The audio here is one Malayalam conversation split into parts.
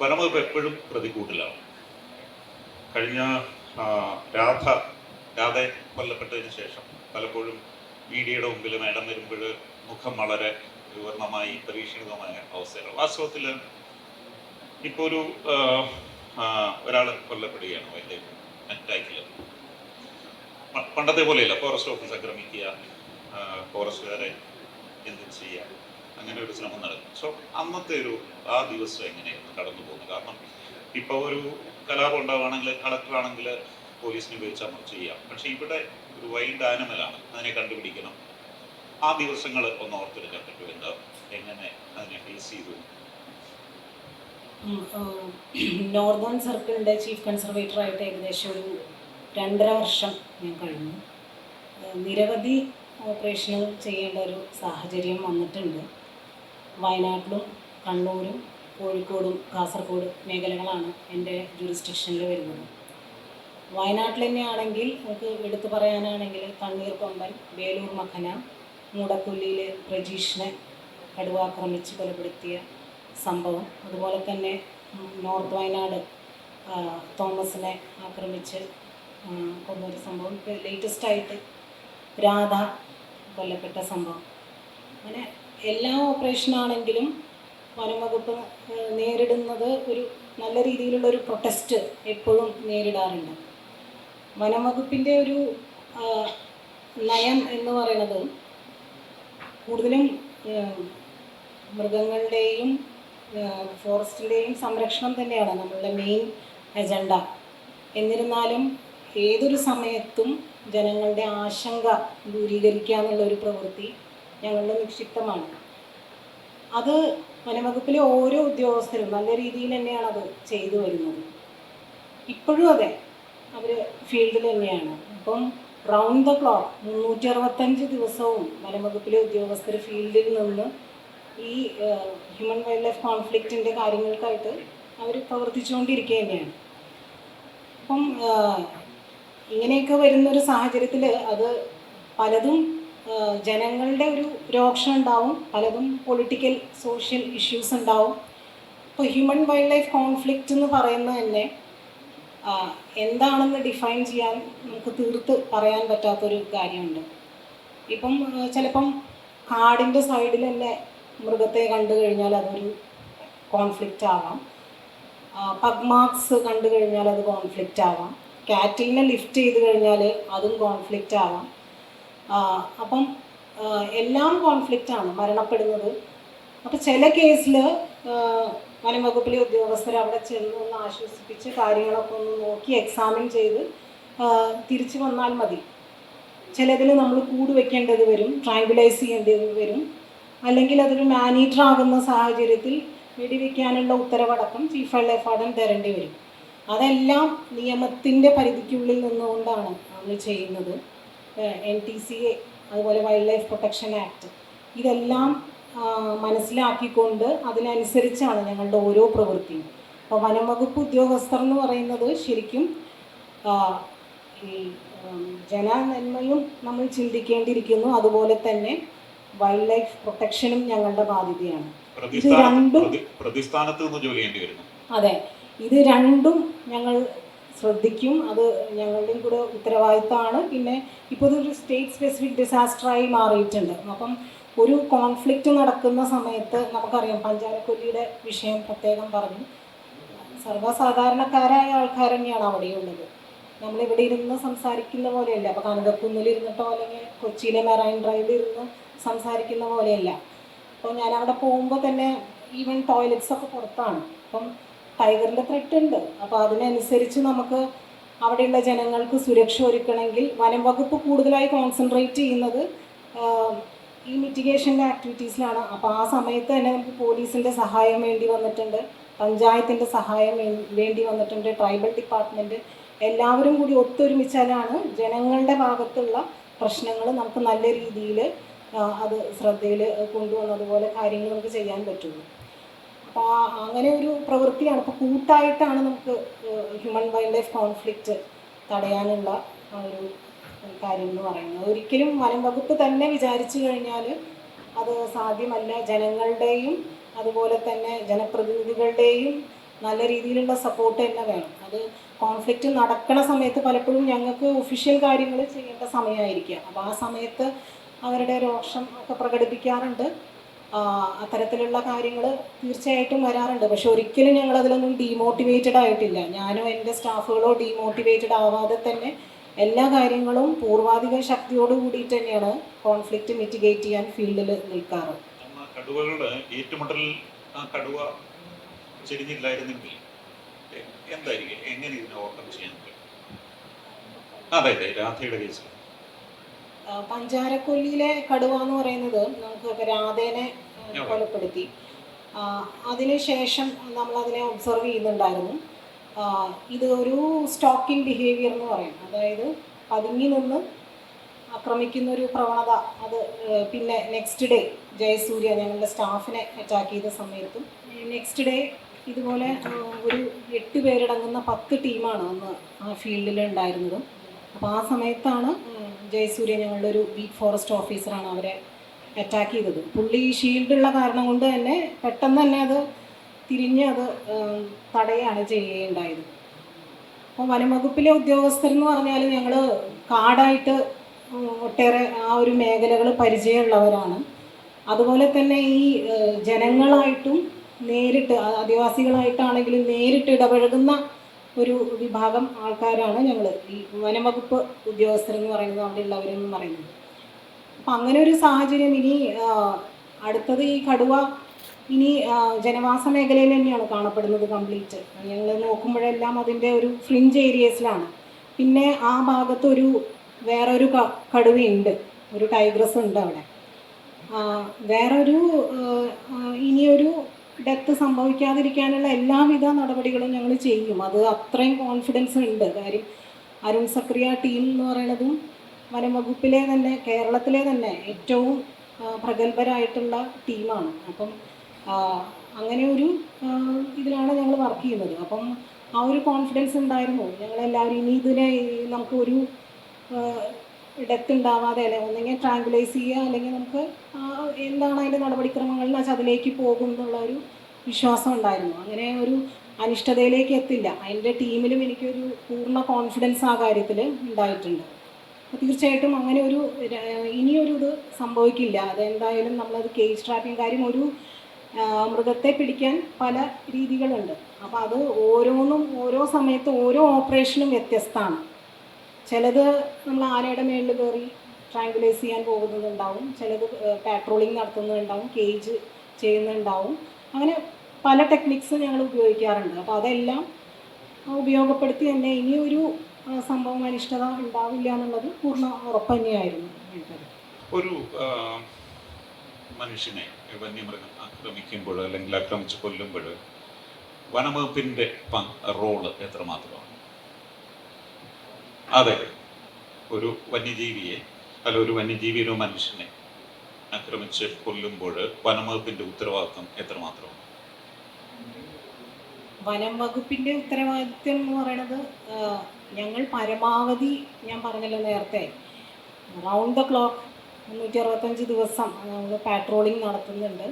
വനംവകുപ്പ് എപ്പോഴും പ്രതിക്കൂട്ടിലാണ്. കഴിഞ്ഞ രാധ കൊല്ലപ്പെട്ടതിന് ശേഷം പലപ്പോഴും മീഡിയയുടെ മുമ്പിൽ മേഡം വരുമ്പോൾ മുഖം വളരെ വിവരണമായി പരീക്ഷിതമായ അവസ്ഥകൾ. വാസ്തവത്തിൽ ഇപ്പോൾ ഒരാൾ കൊല്ലപ്പെടുകയാണ് വലിയ അറ്റാക്കിൽ. പണ്ടത്തെ പോലെയല്ല, ഫോറസ്റ്റ് ഓഫീസ് ആക്രമിക്കുക, ഫോറസ്റ്റുകാരെ എന്തും ചെയ്യുക, അങ്ങനെ ഒരു ശ്രമം നടക്കും. സോ അന്നത്തെ ആ ദിവസം എങ്ങനെയായിരുന്നു കടന്നു പോകുന്നത്? കാരണം ഇപ്പോൾ ഒരു കലാപം ഉണ്ടാവുകയാണെങ്കിൽ കളക്ടറാണെങ്കിൽ പോലീസിനെ ഉപയോഗിച്ച് അമർ ചെയ്യാം. പക്ഷെ ഇവിടെ ഒരു വൈൽഡ് ആനിമലാണ്, അതിനെ കണ്ടുപിടിക്കണം. ആ ദിവസങ്ങൾ ഒന്ന് ഓർത്തെടുക്കാൻ പറ്റും, എന്താ എങ്ങനെ അതിനെ ഫേസ് ചെയ്തു? നോർത്തേൺ സർക്കിളിൻ്റെ ചീഫ് കൺസർവേറ്ററായിട്ട് ഏകദേശം ഒരു 2.5 വർഷം ഞാൻ കഴിഞ്ഞു. നിരവധി ഓപ്പറേഷനുകൾ ചെയ്യേണ്ട ഒരു സാഹചര്യം വന്നിട്ടുണ്ട്. വയനാട്ടിലും കണ്ണൂരും കോഴിക്കോടും കാസർഗോഡ് മേഖലകളാണ് എൻ്റെ ജൂറിസ്ഡിക്ഷനിൽ വരുന്നത്. വയനാട്ടിൽ തന്നെയാണെങ്കിൽ നമുക്ക് എടുത്തു പറയാനാണെങ്കിൽ തണ്ണീർക്കൊമ്പൻ, വേലൂർ മഖന, മൂടക്കൊല്ലിയിൽ പ്രജീഷിനെ കടുവാക്രമിച്ച് കൊലപ്പെടുത്തിയ സംഭവം, അതുപോലെ തന്നെ നോർത്ത് വയനാട് തോമസിനെ ആക്രമിച്ച് കൊന്നൊരു സംഭവം, ലേറ്റസ്റ്റായിട്ട് രാധ കൊല്ലപ്പെട്ട സംഭവം. അങ്ങനെ എല്ലാ ഓപ്പറേഷനാണെങ്കിലും വനംവകുപ്പ് നേരിടുന്നത് ഒരു നല്ല രീതിയിലുള്ളൊരു പ്രൊട്ടസ്റ്റ് എപ്പോഴും നേരിടാറുണ്ട്. വനംവകുപ്പിൻ്റെ ഒരു നയം എന്ന് പറയുന്നത് കൂടുതലും മൃഗങ്ങളുടെയും ഫോറസ്റ്റിൻ്റെയും സംരക്ഷണം തന്നെയാണ് നമ്മളുടെ മെയിൻ അജണ്ട. എന്നിരുന്നാലും ഏതൊരു സമയത്തും ജനങ്ങളുടെ ആശങ്ക ദൂരീകരിക്കുക എന്നുള്ളൊരു പ്രവൃത്തി ഞങ്ങളുടെ നിക്ഷിപ്തമാണ്. അത് വനംവകുപ്പിലെ ഓരോ ഉദ്യോഗസ്ഥരും നല്ല രീതിയിൽ തന്നെയാണ് അത് ചെയ്തു വരുന്നത്. ഇപ്പോഴും അതെ, അവർ ഫീൽഡിൽ തന്നെയാണ്. അപ്പം റൗണ്ട് ദ ക്ലോക്ക് 365 ദിവസവും വനംവകുപ്പിലെ ഉദ്യോഗസ്ഥർ ഫീൽഡിൽ നിന്ന് ഈ ഹ്യൂമൻ വൈൽഡ് ലൈഫ് കോൺഫ്ലിക്റ്റിൻ്റെ കാര്യങ്ങൾക്കായിട്ട് അവർ പ്രവർത്തിച്ചുകൊണ്ടിരിക്കുക തന്നെയാണ്. അപ്പം ഇങ്ങനെയൊക്കെ വരുന്നൊരു സാഹചര്യത്തിൽ അത് പലതും ജനങ്ങളുടെ ഒരു രോക്ഷം ഉണ്ടാവും, പലതും പൊളിറ്റിക്കൽ സോഷ്യൽ ഇഷ്യൂസ് ഉണ്ടാവും. ഇപ്പോൾ ഹ്യൂമൻ വൈൽഡ് ലൈഫ് കോൺഫ്ലിക്റ്റ് എന്ന് പറയുന്നത് തന്നെ എന്താണെന്ന് ഡിഫൈൻ ചെയ്യാൻ നമുക്ക് തീർത്ത് പറയാൻ പറ്റാത്തൊരു കാര്യമുണ്ട്. ഇപ്പം ചിലപ്പം കാടിൻ്റെ സൈഡിൽ തന്നെ മൃഗത്തെ കണ്ടു കഴിഞ്ഞാൽ അതൊരു കോൺഫ്ലിക്റ്റ് ആവാം. പഗ്മാർക്സ് കണ്ടു കഴിഞ്ഞാൽ അത് കോൺഫ്ലിക്റ്റ് ആവാം. കാറ്റിലിനെ ലിഫ്റ്റ് ചെയ്ത് കഴിഞ്ഞാൽ അതും കോൺഫ്ലിക്റ്റ് ആവാം. അപ്പം എല്ലാം കോൺഫ്ലിക്റ്റാണ് മരണപ്പെടുന്നത്. അപ്പോൾ ചില കേസിൽ വനംവകുപ്പിലെ ഉദ്യോഗസ്ഥർ അവിടെ ചെന്ന് ഒന്ന് ആശ്വസിപ്പിച്ച് കാര്യങ്ങളൊക്കെ ഒന്ന് നോക്കി എക്സാമിൻ ചെയ്ത് തിരിച്ചു വന്നാൽ മതി. ചിലതിൽ നമ്മൾ കൂട് വയ്ക്കേണ്ടത് വരും, ട്രാങ്കുലൈസ് ചെയ്യേണ്ടത് വരും, അല്ലെങ്കിൽ അതൊരു മാനീറ്റർ ആകുന്ന സാഹചര്യത്തിൽ വെടിവെക്കാനുള്ള ഉത്തരവടക്കം ചീഫ് വൈൽഡ് ലൈഫ് വാർഡൻ തരേണ്ടി വരും. അതെല്ലാം നിയമത്തിൻ്റെ പരിധിക്കുള്ളിൽ നിന്നുകൊണ്ടാണ് നമ്മൾ ചെയ്യുന്നത്. NTCA അതുപോലെ വൈൽഡ് ലൈഫ് പ്രൊട്ടക്ഷൻ ആക്ട് ഇതെല്ലാം മനസ്സിലാക്കിക്കൊണ്ട് അതിനനുസരിച്ചാണ് ഞങ്ങളുടെ ഓരോ പ്രവൃത്തിയും. അപ്പോൾ വനംവകുപ്പ് ഉദ്യോഗസ്ഥർ എന്ന് പറയുന്നത് ശരിക്കും ഈ ജനനന്മയും നമ്മൾ ചിന്തിക്കേണ്ടിയിരിക്കുന്നു, അതുപോലെ തന്നെ വൈൽഡ് ലൈഫ് പ്രൊട്ടക്ഷനും ഞങ്ങളുടെ ബാധ്യതയാണ്. ഇത് രണ്ടും അതെ, ഇത് രണ്ടും ഞങ്ങൾ ശ്രദ്ധിക്കും. അത് ഞങ്ങളുടെയും കൂടെ ഉത്തരവാദിത്തമാണ്. പിന്നെ ഇപ്പോൾ ഇതൊരു സ്റ്റേറ്റ് സ്പെസിഫിക് ഡിസാസ്റ്ററായി മാറിയിട്ടുണ്ട്. അപ്പം ഒരു കോൺഫ്ലിക്റ്റ് നടക്കുന്ന സമയത്ത് നമുക്കറിയാം, പഞ്ചാരക്കൊല്ലിയുടെ വിഷയം പ്രത്യേകം പറഞ്ഞു. സർവ്വസാധാരണക്കാരായ ആൾക്കാർ തന്നെയാണ് അവിടെയുള്ളത്. നമ്മളിവിടെ ഇരുന്ന് സംസാരിക്കുന്ന പോലെയല്ല. അപ്പോൾ കനകക്കുന്നിലിരുന്നിട്ടോ അല്ലെങ്കിൽ കൊച്ചിയിലെ മെറൈൻ ഡ്രൈവിലിരുന്ന് സംസാരിക്കുന്ന പോലെയല്ല. അപ്പോൾ ഞാൻ അവിടെ പോകുമ്പോൾ തന്നെ ഈവൻ ടോയ്ലറ്റ്സൊക്കെ പുറത്താണ്. അപ്പം ടൈഗറിൻ്റെ ത്രെട്ട് ഉണ്ട്. അപ്പോൾ അതിനനുസരിച്ച് നമുക്ക് അവിടെയുള്ള ജനങ്ങൾക്ക് സുരക്ഷ ഒരുക്കണമെങ്കിൽ വനം വകുപ്പ് കൂടുതലായി കോൺസെൻട്രേറ്റ് ചെയ്യുന്നത് ഈ മിറ്റിഗേഷൻ്റെ ആക്ടിവിറ്റീസിലാണ്. അപ്പോൾ ആ സമയത്ത് തന്നെ നമുക്ക് പോലീസിൻ്റെ സഹായം വേണ്ടി വന്നിട്ടുണ്ട്, പഞ്ചായത്തിൻ്റെ സഹായം വേണ്ടി വന്നിട്ടുണ്ട്, ട്രൈബൽ ഡിപ്പാർട്ട്മെൻറ്റ് എല്ലാവരും കൂടി ഒത്തൊരുമിച്ചാലാണ് ജനങ്ങളുടെ ഭാഗത്തുള്ള പ്രശ്നങ്ങൾ നമുക്ക് നല്ല രീതിയിൽ അത് ശ്രദ്ധയിൽ കൊണ്ടുവന്നതുപോലെ കാര്യങ്ങൾ നമുക്ക് ചെയ്യാൻ പറ്റുള്ളൂ. അപ്പോൾ അങ്ങനെ ഒരു പ്രവൃത്തിയാണ്. ഇപ്പോൾ കൂട്ടായിട്ടാണ് നമുക്ക് ഹ്യൂമൻ വൈൽഡ് ലൈഫ് കോൺഫ്ലിക്റ്റ് തടയാനുള്ള ഒരു കാര്യം എന്ന് പറയുന്നത്. ഒരിക്കലും വനം വകുപ്പ് തന്നെ വിചാരിച്ചു കഴിഞ്ഞാൽ അത് സാധ്യമല്ല. ജനങ്ങളുടെയും അതുപോലെ തന്നെ ജനപ്രതിനിധികളുടെയും നല്ല രീതിയിലുള്ള സപ്പോർട്ട് തന്നെ വേണം. അത് കോൺഫ്ലിക്റ്റ് നടക്കണ സമയത്ത് പലപ്പോഴും ഞങ്ങൾക്ക് ഒഫീഷ്യൽ കാര്യങ്ങൾ ചെയ്യേണ്ട സമയമായിരിക്കാം. അപ്പോൾ ആ സമയത്ത് അവരുടെ രോഷം ഒക്കെ പ്രകടിപ്പിക്കാറുണ്ട്. അത്തരത്തിലുള്ള കാര്യങ്ങൾ തീർച്ചയായിട്ടും വരാറുണ്ട്. പക്ഷെ ഒരിക്കലും ഞങ്ങളതിലൊന്നും ഡീമോട്ടിവേറ്റഡ് ആയിട്ടില്ല. ഞാനോ എൻ്റെ സ്റ്റാഫുകളോ ഡീമോട്ടിവേറ്റഡ് ആവാതെ തന്നെ എല്ലാ കാര്യങ്ങളും പൂർവാധിക ശക്തിയോട് കൂടിയിട്ട് തന്നെയാണ് കോൺഫ്ലിക്റ്റ് മിറ്റിഗേറ്റ് ചെയ്യാൻ ഫീൽഡിൽ നിൽക്കാറ്. കടുവകളുടെ ഏറ്റുമുട്ടലിൽ ആ കടുവ ചെരിഞ്ഞില്ലായിരുന്നെങ്കിൽ എന്തായിരിക്കും, എങ്ങനെ ഇതിനെ ഓവർകം ചെയ്യാൻ പറ്റും? അതെ രാധയുടെ കേസിൽ പഞ്ചാരക്കൊല്ലിയിലെ കടുവ എന്ന് പറയുന്നത് നമുക്ക് രാധേനെ കൊലപ്പെടുത്തി. അതിനുശേഷം നമ്മളതിനെ ഒബ്സർവ് ചെയ്യുന്നുണ്ടായിരുന്നു. ഇത് ഒരു സ്റ്റോക്കിംഗ് ബിഹേവിയർ എന്ന് പറയും. അതായത് പതുങ്ങി നിന്ന് ആക്രമിക്കുന്ന ഒരു പ്രവണത. അത് പിന്നെ നെക്സ്റ്റ് ഡേ ജയസൂര്യ ഞങ്ങളുടെ സ്റ്റാഫിനെ അറ്റാക്ക് ചെയ്ത സമയത്തും നെക്സ്റ്റ് ഡേ ഇതുപോലെ ഒരു 8 പേരടങ്ങുന്ന 10 ടീമാണ് അന്ന് ആ ഫീൽഡിൽ ഉണ്ടായിരുന്നത്. അപ്പോൾ ആ സമയത്താണ് ജയസൂര്യ, ഞങ്ങളുടെ ഒരു ബീറ്റ് ഫോറസ്റ്റ് ഓഫീസറാണ്, അവരെ അറ്റാക്ക് ചെയ്തത്. പുള്ളി ഷീൽഡുള്ള കാരണം കൊണ്ട് തന്നെ പെട്ടെന്ന് തന്നെ അത് തിരിഞ്ഞ് അത് തടയുകയാണ് ചെയ്യുകയുണ്ടായത്. അപ്പോൾ വനംവകുപ്പിലെ ഉദ്യോഗസ്ഥരെന്ന് പറഞ്ഞാൽ ഞങ്ങൾ കാടായിട്ട് ഒട്ടേറെ ആ ഒരു മേഖലകൾ പരിചയമുള്ളവരാണ്. അതുപോലെ തന്നെ ഈ ജനങ്ങളായിട്ടും നേരിട്ട്, ആദിവാസികളായിട്ടാണെങ്കിലും നേരിട്ട് ഇടപഴകുന്ന ഒരു വിഭാഗം ആൾക്കാരാണ് ഞങ്ങൾ, ഈ വനംവകുപ്പ് ഉദ്യോഗസ്ഥരെന്ന് പറയുന്നത്, അവിടെ ഉള്ളവരെന്ന് പറയുന്നത്. അപ്പം അങ്ങനെ ഒരു സാഹചര്യം ഇനി അടുത്തത് ഈ കടുവ ഇനി ജനവാസ മേഖലയിൽ തന്നെയാണ് കാണപ്പെടുന്നത് കംപ്ലീറ്റ്. ഞങ്ങൾ നോക്കുമ്പോഴെല്ലാം അതിൻ്റെ ഒരു ഫ്രിഞ്ച് ഏരിയസിലാണ്. പിന്നെ ആ ഭാഗത്ത് വേറൊരു കടുവയുണ്ട്, ഒരു ടൈഗ്രസ് ഉണ്ട് അവിടെ. വേറൊരു ഇനിയൊരു ഡെത്ത് സംഭവിക്കാതിരിക്കാനുള്ള എല്ലാവിധ നടപടികളും ഞങ്ങൾ ചെയ്യും. അത് അത്രയും കോൺഫിഡൻസ് ഉണ്ട്. കാര്യം അരുൺ സക്രിയ ടീം എന്ന് പറയുന്നതും വനംവകുപ്പിലെ തന്നെ, കേരളത്തിലെ തന്നെ ഏറ്റവും പ്രഗത്ഭരായിട്ടുള്ള ടീമാണ്. അപ്പം അങ്ങനെ ഒരു ഇതിലാണ് ഞങ്ങൾ വർക്ക് ചെയ്യുന്നത്. അപ്പം ആ ഒരു കോൺഫിഡൻസ് ഉണ്ടായിരുന്നു ഞങ്ങളെല്ലാവരും. ഇനി ഇതിനെ നമുക്ക് ഒരു ഡെത്ത് ഉണ്ടാവാതെ, അല്ലെങ്കിൽ ഒന്നെങ്കിൽ ട്രാങ്കുലൈസ് ചെയ്യുക, അല്ലെങ്കിൽ നമുക്ക് എന്താണ് അതിൻ്റെ നടപടിക്രമങ്ങൾ എന്ന് വെച്ചാൽ അതിലേക്ക് പോകും എന്നുള്ള ഒരു വിശ്വാസം ഉണ്ടായിരുന്നു. അങ്ങനെ ഒരു അനിഷ്ടതയിലേക്ക് എത്തില്ല. അതിൻ്റെ ടീമിലും എനിക്കൊരു പൂർണ്ണ കോൺഫിഡൻസ് ആ കാര്യത്തിൽ ഉണ്ടായിട്ടുണ്ട്. തീർച്ചയായിട്ടും അങ്ങനെ ഇനിയൊരു ഇത് സംഭവിക്കില്ല. അതെന്തായാലും നമ്മളത് കേജ് ട്രാപ്പിംഗ് കാര്യം, ഒരു മൃഗത്തെ പിടിക്കാൻ പല രീതികളുണ്ട്. അപ്പോൾ അത് ഓരോന്നും ഓരോ സമയത്ത് ഓരോ ഓപ്പറേഷനും വ്യത്യസ്തമാണ്. ചിലത് നമ്മൾ ആനയുടെ മേളിൽ കയറി ട്രാങ്കുലൈസ് ചെയ്യാൻ പോകുന്നതുണ്ടാവും, ചിലത് പാട്രോളിങ് നടത്തുന്നതുണ്ടാവും, കേജ് ചെയ്യുന്നുണ്ടാവും. അങ്ങനെ പല ടെക്നിക്സ് ഞങ്ങൾ ഉപയോഗിക്കാറുണ്ട്. അപ്പോൾ അതെല്ലാം ഉപയോഗപ്പെടുത്തി തന്നെ ഇനിയൊരു സംഭവം അനിഷ്ടത ഉണ്ടാവില്ല എന്നുള്ളത് പൂർണ്ണ ഉറപ്പ് തന്നെയായിരുന്നു. ഒരു മനുഷ്യനെ വന്യമൃഗം ആക്രമിക്കുമ്പോൾ അല്ലെങ്കിൽ ആക്രമിച്ച് കൊല്ലുമ്പോൾ വനംവകുപ്പിൻ്റെ റോള് എത്രമാത്രമാണ്? അതെ, ഒരു വന്യജീവിയെ ഒരു വന്യജീവിയോ മനുഷ്യനെ ആക്രമിച്ച് കൊല്ലുമ്പോൾ വനംവകുപ്പിൻ്റെ ഉത്തരവാദിത്വം എത്രമാത്രമാണ്? വനംവകുപ്പിൻ്റെ ഉത്തരവാദിത്വം എന്ന് പറയുന്നത്, ഞങ്ങൾ പരമാവധി, ഞാൻ പറഞ്ഞല്ലോ നേരത്തെ, റൗണ്ട് ദ ക്ലോക്ക് 365 ദിവസം നമ്മൾ പാട്രോളിങ് നടത്തുന്നുണ്ട്.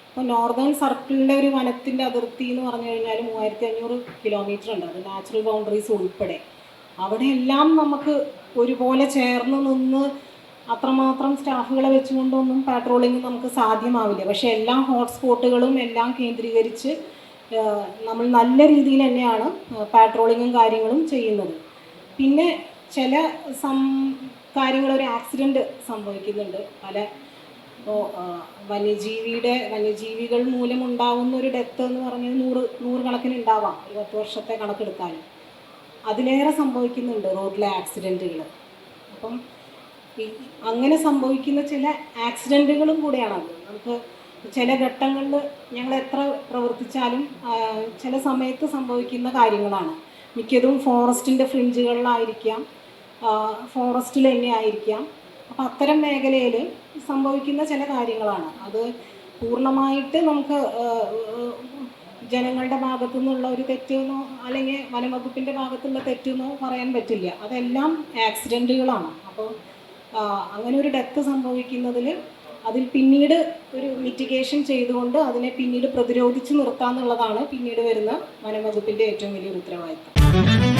ഇപ്പോൾ നോർത്തേൺ സർക്കിളിൻ്റെ ഒരു വനത്തിൻ്റെ അതിർത്തി എന്ന് പറഞ്ഞു കഴിഞ്ഞാൽ 3500 കിലോമീറ്റർ ഉണ്ട്, അത് നാച്ചുറൽ ബൗണ്ടറീസ് ഉൾപ്പെടെ. അവിടെയെല്ലാം നമുക്ക് ഒരുപോലെ ചേർന്ന് നിന്ന് അത്രമാത്രം സ്റ്റാഫുകളെ വെച്ചുകൊണ്ടൊന്നും പാട്രോളിങ് നമുക്ക് സാധ്യമാവില്ല. പക്ഷേ എല്ലാ ഹോട്ട്സ്പോട്ടുകളും എല്ലാം കേന്ദ്രീകരിച്ച് നമ്മൾ നല്ല രീതിയിൽ തന്നെയാണ് പാട്രോളിങ്ങും കാര്യങ്ങളും ചെയ്യുന്നത്. പിന്നെ ചില കാര്യങ്ങൾ, ഒരു ആക്സിഡൻറ്റ് സംഭവിക്കുന്നുണ്ട്. ഇപ്പോൾ വന്യജീവികൾ മൂലമുണ്ടാകുന്ന ഒരു ഡെത്ത് എന്ന് പറഞ്ഞാൽ 100 കണക്കിന് ഉണ്ടാവാം, 10 വർഷത്തെ കണക്കെടുത്താൽ. അതിലേറെ സംഭവിക്കുന്നുണ്ട് റോഡിലെ ആക്സിഡൻറ്റുകൾ. അപ്പം അങ്ങനെ സംഭവിക്കുന്ന ചില ആക്സിഡൻറ്റുകളും കൂടെയാണത്. നമുക്ക് ചില ഘട്ടങ്ങളിൽ ഞങ്ങൾ എത്ര പ്രവർത്തിച്ചാലും ചില സമയത്ത് സംഭവിക്കുന്ന കാര്യങ്ങളാണ്. മിക്കതും ഫോറസ്റ്റിൻ്റെ ഫ്രിഞ്ചുകളിലായിരിക്കാം, ഫോറസ്റ്റിൽ തന്നെ ആയിരിക്കാം. അപ്പോൾ അത്തരം മേഖലയിൽ സംഭവിക്കുന്ന ചില കാര്യങ്ങളാണ്. അത് പൂർണ്ണമായിട്ട് നമുക്ക് ജനങ്ങളുടെ ഭാഗത്തു നിന്നുള്ള ഒരു തെറ്റെന്നോ അല്ലെങ്കിൽ വനംവകുപ്പിൻ്റെ ഭാഗത്തുള്ള തെറ്റെന്നോ പറയാൻ പറ്റില്ല. അതെല്ലാം ആക്സിഡൻറ്റുകളാണ്. അപ്പോൾ അങ്ങനെ ഒരു ഡെത്ത് സംഭവിക്കുന്നതിൽ അതിൽ പിന്നീട് ഒരു മിറ്റിഗേഷൻ ചെയ്തുകൊണ്ട് അതിനെ പിന്നീട് പ്രതിരോധിച്ച് നിർത്താമെന്നുള്ളതാണ് പിന്നീട് വരുന്ന വനം വകുപ്പിൻ്റെ ഏറ്റവും വലിയൊരു ഉത്തരവാദിത്തം.